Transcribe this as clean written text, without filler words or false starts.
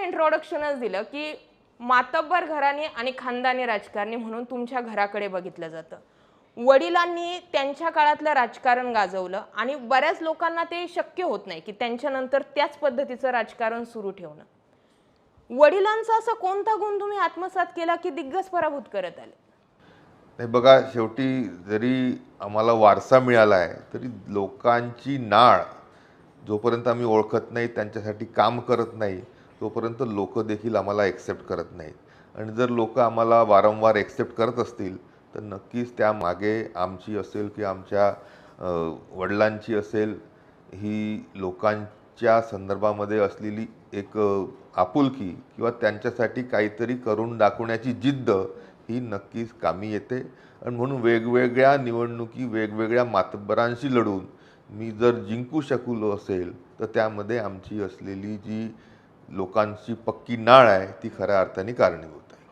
इंट्रोडक्शनच दिलं की मातब्बर घराणे आणि खानदानी राजकारणी म्हणून तुमच्या घराकडे बघितलं जातं. वडिलांनी त्यांच्या काळातलं राजकारण गाजवलं आणि बऱ्याच लोकांना ते शक्य होत नाही की त्यांच्यानंतर त्याच पद्धतीचं राजकारण सुरू ठेवणं. वडिलांचा असा कोणता गुण तुम्ही आत्मसात केला की दिग्गज पराभूत करत आले? नाही बघा, शेवटी जरी आम्हाला वारसा मिळाला आहे तरी लोकांची नाळ जोपर्यंत आम्ही ओळखत नाही, त्यांच्यासाठी काम करत नाही, तोपर्यंत लोक देखील आम्हाला एक्सेप्ट करत नाहीत. आणि जर लोक आम्हाला वारंवार एक्सेप्ट करत असतील तर नक्कीच त्यामागे आमची असेल की आमच्या वडिलांची असेल, ही लोकांच्या संदर्भामध्ये असलेली एक आपुलकी किंवा त्यांच्यासाठी काहीतरी करून दाखवण्याची जिद्द ही नक्कीच कामी येते. आणि म्हणून वेगवेगळ्या निवडणुकी वेगवेगळ्या मातब्बरांशी लढून मी जर जिंकू शकलो असेल तर त्यामध्ये आमची असलेली जी लोकांची पक्की नाळ आहे ती खऱ्या अर्थाने कारणीभूत.